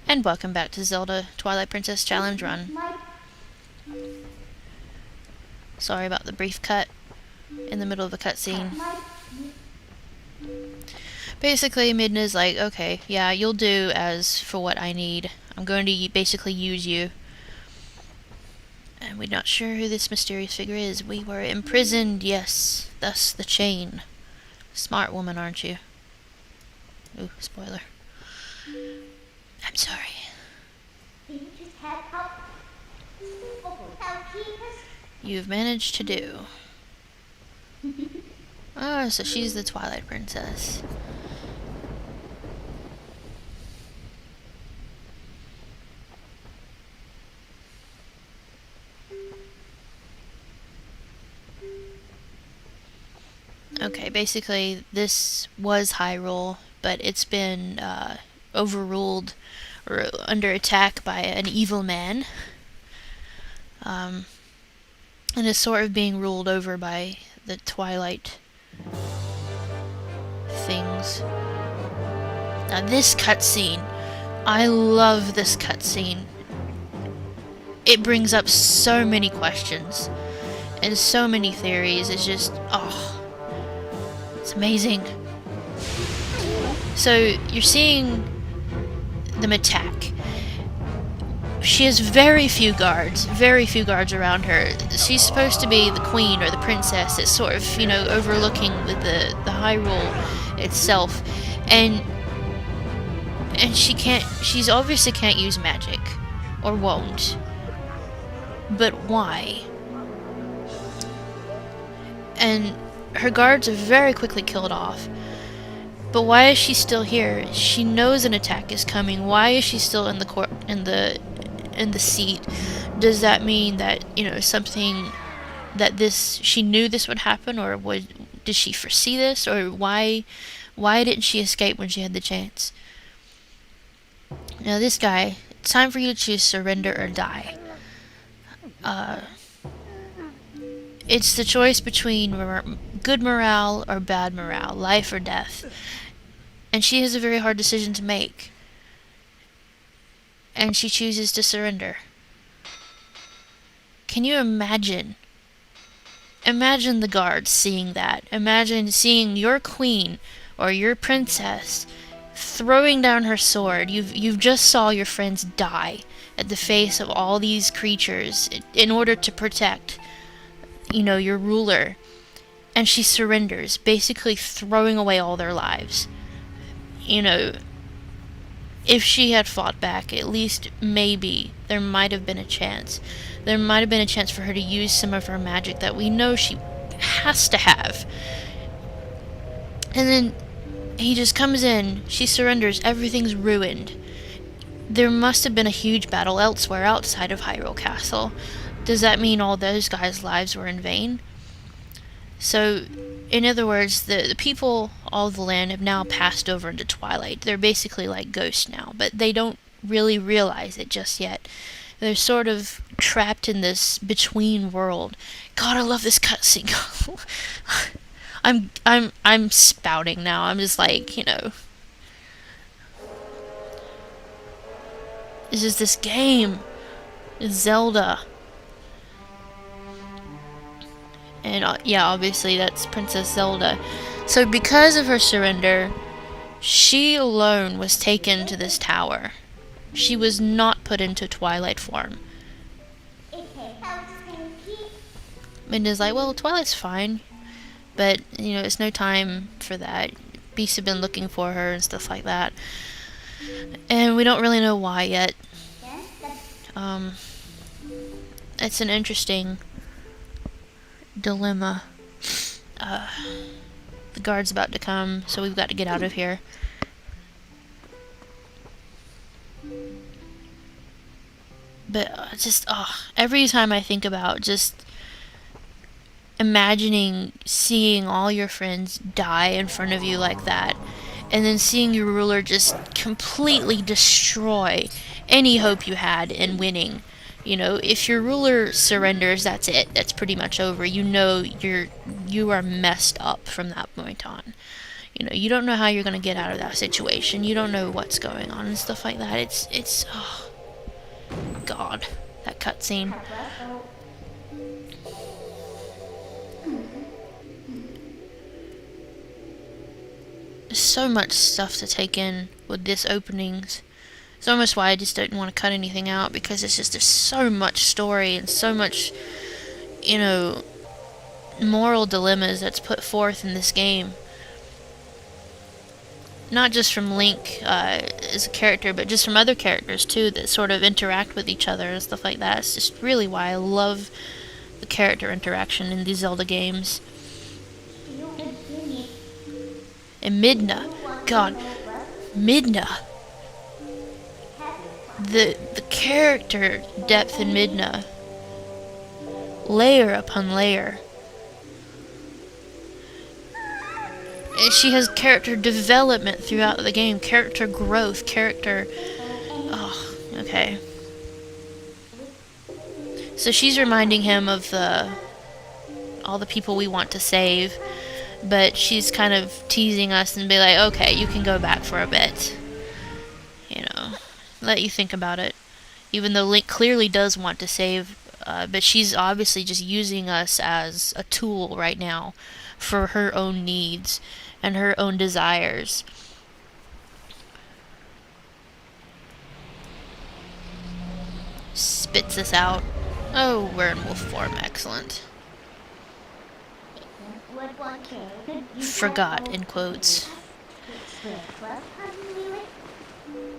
And welcome back to Zelda Twilight Princess Challenge Run. Sorry about the brief cut in the middle of the cutscene. Basically, Midna's like, okay, yeah, you'll do as for what I need. I'm going to basically use you. And we're not sure who this mysterious figure is. We were imprisoned, yes. Thus the chain. Smart woman, aren't you? Ooh, spoiler. I'm sorry. You've managed to do. Oh, so she's the Twilight Princess. Okay, basically this was Hyrule, but it's been overruled or under attack by an evil man. And is sort of being ruled over by the Twilight things. Now this cutscene, I love this cutscene. It brings up so many questions and so many theories. It's just, it's amazing. So you're seeing them attack. She has very few guards around her. She's supposed to be the queen or the princess. It's sort of, overlooking the Hyrule itself. And she's obviously can't use magic. Or won't. But why? And her guards are very quickly killed off. But why is she still here? She knows an attack is coming. Why is she still in the seat? Does that mean that, something that she knew this would happen, or did she foresee this, or why didn't she escape when she had the chance? Now this guy, it's time for you to choose surrender or die. It's the choice between good morale or bad morale, life or death. And she has a very hard decision to make. And she chooses to surrender. Can you imagine? Imagine the guards seeing that. Imagine seeing your queen or your princess throwing down her sword. You've just saw your friends die at the face of all these creatures in order to protect, your ruler. And she surrenders, basically throwing away all their lives. If she had fought back, at least maybe there might have been a chance. There might have been a chance for her to use some of her magic that we know she has to have. And then he just comes in, she surrenders, everything's ruined. There must have been a huge battle elsewhere outside of Hyrule Castle. Does that mean all those guys' lives were in vain? So, in other words, the people all of the land have now passed over into Twilight. They're basically like ghosts now, but they don't really realize it just yet. They're sort of trapped in this between world. God, I love this cutscene. I'm spouting now. I'm just like, this is this game. It's Zelda. And obviously that's Princess Zelda. So because of her surrender, she alone was taken to this tower. She was not put into Twilight form. Midna's like, well, Twilight's fine. But, it's no time for that. Beasts have been looking for her and stuff like that. And we don't really know why yet. It's an interesting dilemma. The guard's about to come, so we've got to get out of here. But every time I think about just imagining seeing all your friends die in front of you like that, and then seeing your ruler just completely destroy any hope you had in winning. If your ruler surrenders, that's it. That's pretty much over. You are messed up from that point on. You know, you don't know how you're gonna get out of that situation. You don't know what's going on and stuff like that. It's oh God, that cutscene. There's so much stuff to take in with this openings. It's almost why I just don't want to cut anything out, because it's just there's so much story and so much, you know, moral dilemmas that's put forth in this game. Not just from Link as a character, but just from other characters too that sort of interact with each other and stuff like that. It's just really why I love the character interaction in these Zelda games. And Midna, God, Midna. The character depth in Midna, layer upon layer. And she has character development throughout the game, character growth, character... Oh, okay. So she's reminding him of all the people we want to save, but she's kind of teasing us and be like, okay, you can go back for a bit. You know, let you think about it. Even though Link clearly does want to save, but she's obviously just using us as a tool right now for her own needs and her own desires. Spits us out. Oh, we're in wolf form. Excellent. Forgot, in quotes.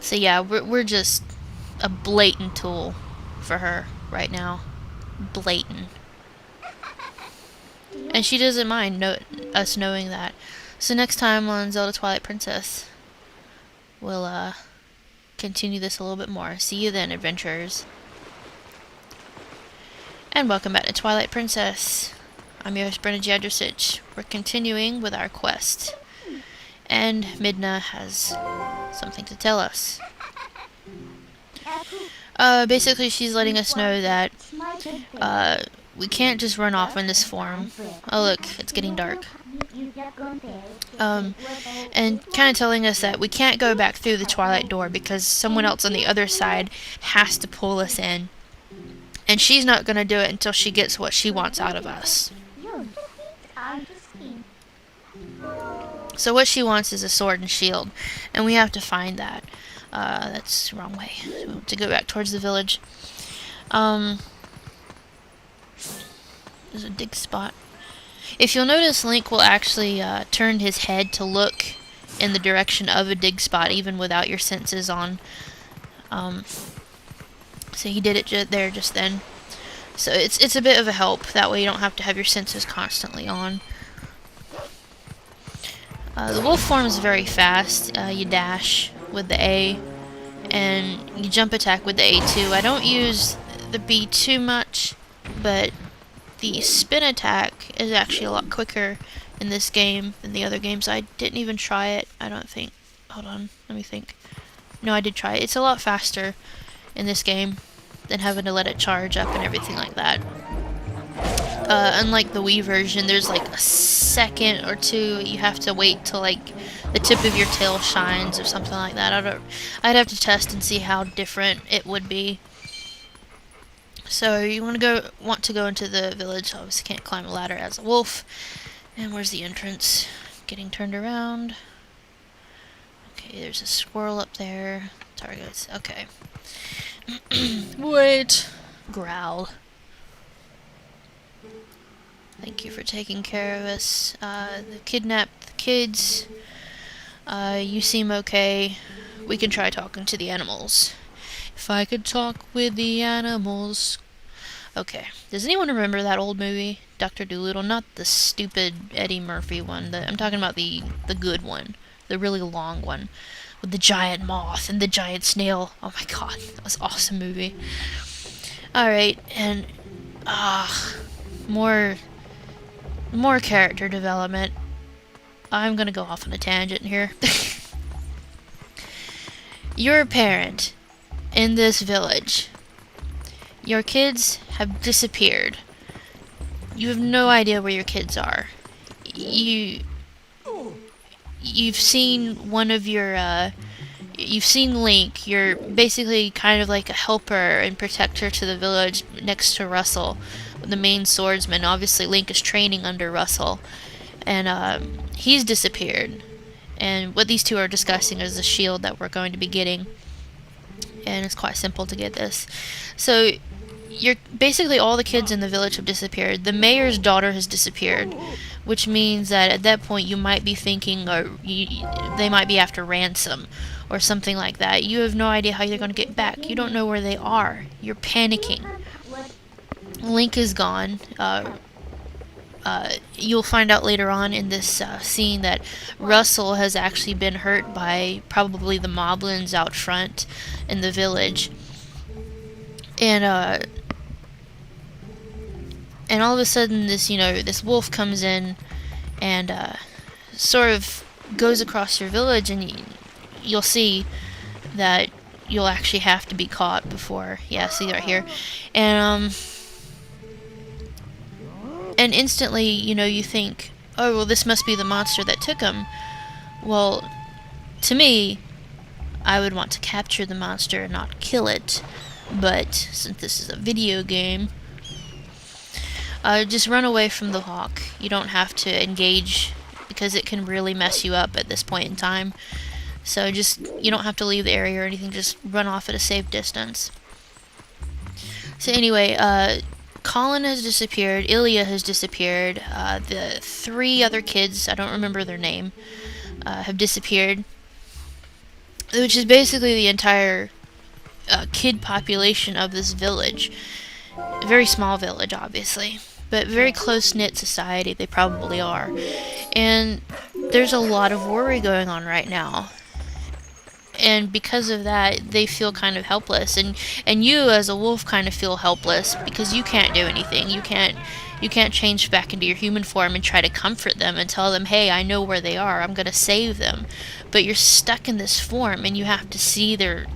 So yeah, we're just a blatant tool for her right now. Blatant. And she doesn't mind us knowing that. So next time on Zelda Twilight Princess, we'll continue this a little bit more. See you then, adventurers. And welcome back to Twilight Princess. I'm your host, Brenna Jadrosich. We're continuing with our quest. And Midna has something to tell us. Basically she's letting us know that we can't just run off in this form. Oh look, it's getting dark. And kind of telling us that we can't go back through the Twilight Door because someone else on the other side has to pull us in. And she's not going to do it until she gets what she wants out of us. So what she wants is a sword and shield, and we have to find that. That's the wrong way. So we have to go back towards the village. There's a dig spot. If you'll notice, Link will actually turn his head to look in the direction of a dig spot, even without your senses on. So he did it there just then. So it's a bit of a help. That way you don't have to have your senses constantly on. The wolf form is very fast. You dash with the A, and you jump attack with the A2. I don't use the B too much, but the spin attack is actually a lot quicker in this game than the other games. I didn't even try it, I don't think. Hold on, let me think. No, I did try it. It's a lot faster in this game than having to let it charge up and everything like that. Unlike the Wii version, there's like a second or two you have to wait till like the tip of your tail shines or something like that. I'd have to test and see how different it would be. So you want to go into the village. Obviously can't climb a ladder as a wolf. And where's the entrance? Getting turned around. Okay, there's a squirrel up there. Targets. Okay. Wait. Growl. Thank you for taking care of us. The kidnapped kids. You seem okay. We can try talking to the animals. If I could talk with the animals. Okay. Does anyone remember that old movie, Dr. Dolittle? Not the stupid Eddie Murphy one. I'm talking about the good one. The really long one. With the giant moth and the giant snail. Oh my god. That was an awesome movie. Alright. And... More character development. I'm gonna go off on a tangent here. You're a parent in this village. Your kids have disappeared. You have no idea where your kids are. you've seen one of your you've seen Link. You're basically kind of like a helper and protector to the village next to Russell, the main swordsman. Obviously, Link is training under Russell, and he's disappeared. And what these two are discussing is the shield that we're going to be getting, and it's quite simple to get this. So you're basically all the kids in the village have disappeared. The mayor's daughter has disappeared, which means that at that point you might be thinking, they might be after ransom or something like that. You have no idea how you're going to get back. You don't know where they are. You're panicking. Link is gone. You'll find out later on in this scene that Russell has actually been hurt by probably the moblins out front in the village. And all of a sudden this wolf comes in and sort of goes across your village, and you'll see that you'll actually have to be caught before, see right here. And instantly, you think, oh, well, this must be the monster that took him. Well, to me, I would want to capture the monster and not kill it. But since this is a video game, just run away from the hawk. You don't have to engage because it can really mess you up at this point in time. So you don't have to leave the area or anything. Just run off at a safe distance. So anyway, Colin has disappeared. Ilya has disappeared. The 3 other kids, I don't remember their name, have disappeared. Which is basically the entire kid population of this village. A very small village, obviously, but very close-knit society they probably are. And there's a lot of worry going on right now. And because of that, they feel kind of helpless. And you, as a wolf, kind of feel helpless because you can't do anything. You can't change back into your human form and try to comfort them and tell them, hey, I know where they are. I'm going to save them. But you're stuck in this form, and you have to see their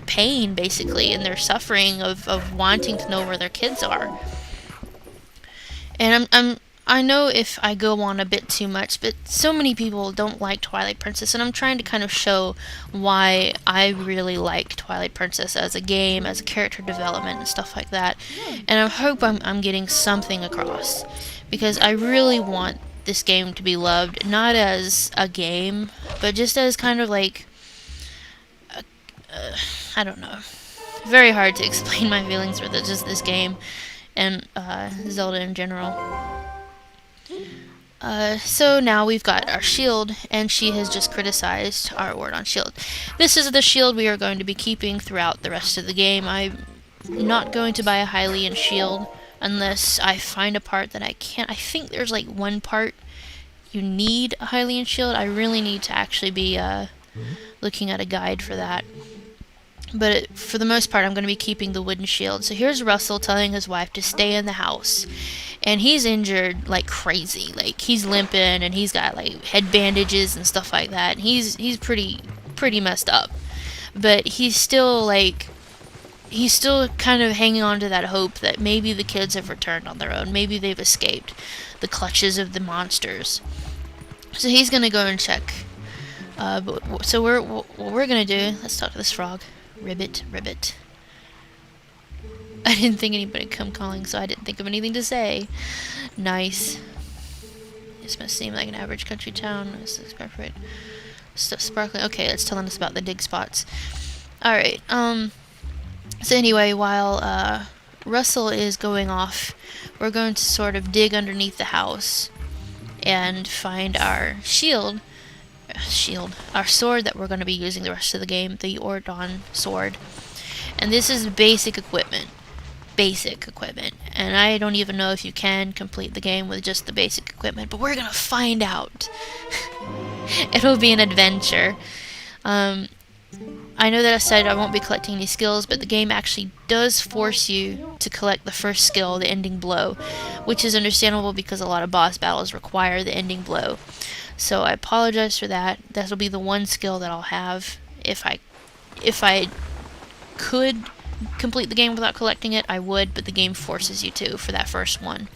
pain, basically, and their suffering of wanting to know where their kids are. And I know if I go on a bit too much, but so many people don't like Twilight Princess, and I'm trying to kind of show why I really like Twilight Princess as a game, as a character development, and stuff like that. And I hope I'm getting something across, because I really want this game to be loved, not as a game, but just as kind of like, I don't know. Very hard to explain my feelings with just this game, and Zelda in general. So now we've got our shield, and she has just criticized our word on shield. This is the shield we are going to be keeping throughout the rest of the game. I'm not going to buy a Hylian shield unless I find a part that I can't. I think there's like one part you need a Hylian shield. I really need to actually be looking at a guide for that. But for the most part, I'm going to be keeping the wooden shield. So here's Russell telling his wife to stay in the house. And he's injured like crazy. Like, he's limping, and he's got like head bandages and stuff like that. And he's pretty messed up. But he's still kind of hanging on to that hope that maybe the kids have returned on their own. Maybe they've escaped the clutches of the monsters. So he's going to go and check. So what we're going to do, let's talk to this frog. Ribbit. I didn't think anybody would come calling, so I didn't think of anything to say. Nice. This must seem like an average country town. This is perfect. Stuff sparkling. Okay, it's telling us about the dig spots. Alright, so anyway, while Russell is going off, we're going to sort of dig underneath the house and find our our sword that we're going to be using the rest of the game, the Ordon sword. And this is basic equipment, and I don't even know if you can complete the game with just the basic equipment, but we're going to find out. It'll be an adventure. I know that I said I won't be collecting any skills, but the game actually does force you to collect the first skill, the ending blow, which is understandable because a lot of boss battles require the ending blow. So I apologize for that. That'll be the one skill that I'll have. If I could complete the game without collecting it, I would, but the game forces you to for that first one.